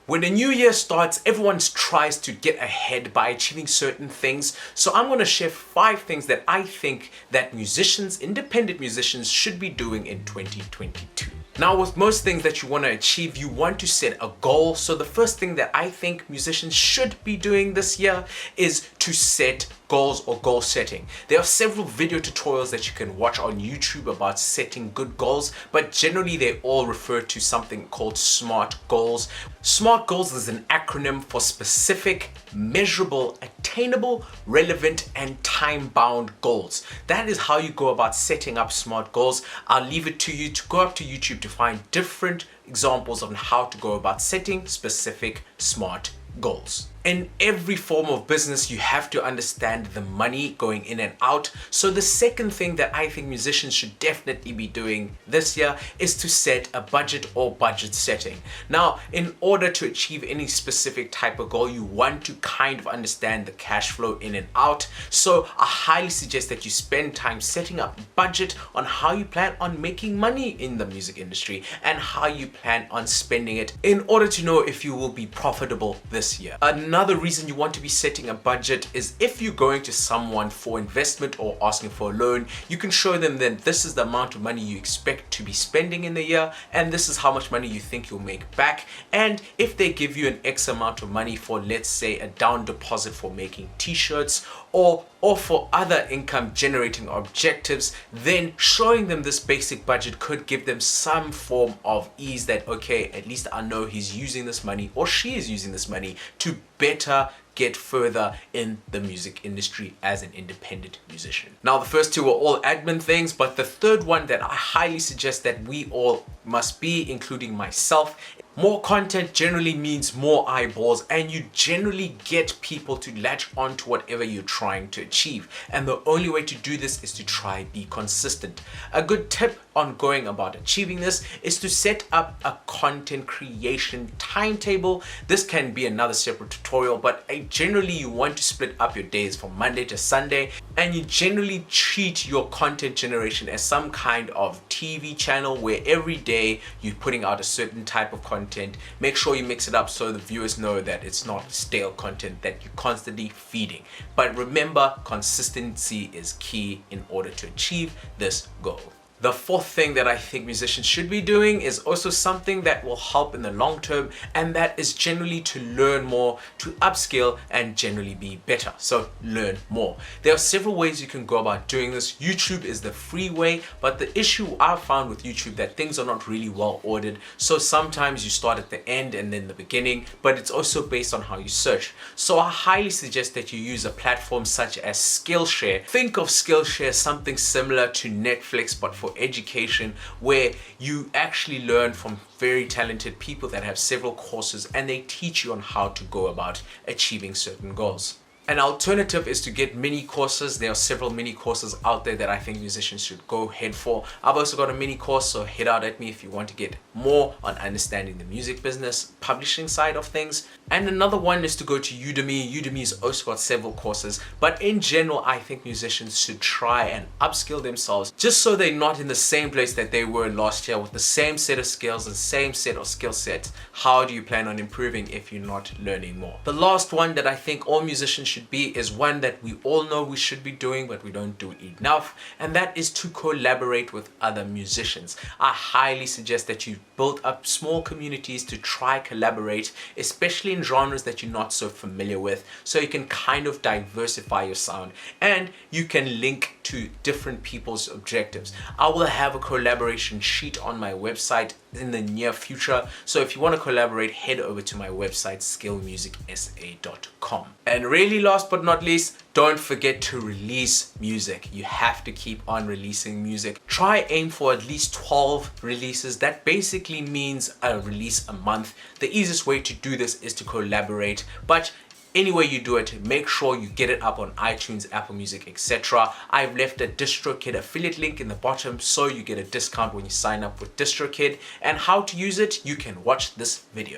When a new year starts, everyone tries to get ahead by achieving certain things. So I'm going to share 5 things that I think that musicians, independent musicians, should be doing in 2022. Now, with most things that you want to achieve, you want to set a goal. So the first thing that I think musicians should be doing this year is to set goals or goal setting. There are several video tutorials that you can watch on YouTube about setting good goals, but generally they all refer to something called SMART goals. SMART goals is an acronym for specific, measurable, attainable, relevant, and time-bound goals. That is how you go about setting up SMART goals. I'll leave it to you to go up to YouTube to find different examples on how to go about setting specific SMART goals. In every form of business, you have to understand the money going in and out. So the second thing that I think musicians should definitely be doing this year is to set a budget or budget setting. Now, in order to achieve any specific type of goal, you want to kind of understand the cash flow in and out. So I highly suggest that you spend time setting up a budget on how you plan on making money in the music industry and how you plan on spending it in order to know if you will be profitable this year. Another reason you want to be setting a budget is if you're going to someone for investment or asking for a loan, you can show them that this is the amount of money you expect to be spending in the year and this is how much money you think you'll make back. And if they give you an X amount of money for, let's say, a down deposit for making t-shirts or for other income generating objectives, then showing them this basic budget could give them some form of ease that, okay, at least I know he's using this money or she is using this money to better get further in the music industry as an independent musician. Now, the first two are all admin things, but the third one that I highly suggest that we all must be, including myself, more content generally means more eyeballs, and you generally get people to latch on to whatever you're trying to achieve. And the only way to do this is to try be consistent. A good tip on going about achieving this is to set up a content creation timetable. This can be another separate tutorial, but generally you want to split up your days from Monday to Sunday, and you generally treat your content generation as some kind of TV channel where every day you're putting out a certain type of content. Make sure you mix it up so the viewers know that it's not stale content that you're constantly feeding. But remember, consistency is key in order to achieve this goal. The fourth thing that I think musicians should be doing is also something that will help in the long term, and that is generally to learn more, to upskill, and generally be better. So learn more. There are several ways you can go about doing this. YouTube is the free way, but the issue I've found with YouTube that things are not really well ordered. So sometimes you start at the end and then the beginning, but it's also based on how you search. So I highly suggest that you use a platform such as Skillshare. Think of Skillshare as something similar to Netflix, but for education, where you actually learn from very talented people that have several courses and they teach you on how to go about achieving certain goals. An alternative is to get mini courses. There are several mini courses out there that I think musicians should go head for. I've also got a mini course, so head out at me if you want to get more on understanding the music business, publishing side of things. And another one is to go to Udemy. Udemy's also got several courses, but in general, I think musicians should try and upskill themselves just so they're not in the same place that they were last year with the same set of skills and same set of skill sets. How do you plan on improving if you're not learning more? The last one that I think all musicians should be is one that we all know we should be doing, but we don't do enough, and that is to collaborate with other musicians. I highly suggest that you build up small communities to try collaborate, especially in genres that you're not so familiar with, so you can kind of diversify your sound and you can link to different people's objectives. I will have a collaboration sheet on my website in the near future, so if you want to collaborate, head over to my website skillmusicsa.com. And really, last but not least, don't forget to release music. You have to keep on releasing music. Try aim for at least 12 releases. That basically means a release a month. The easiest way to do this is to collaborate, but any way you do it, make sure you get it up on iTunes, Apple Music, etc. I've left a DistroKid affiliate link in the bottom so you get a discount when you sign up with DistroKid. And how to use it, you can watch this video.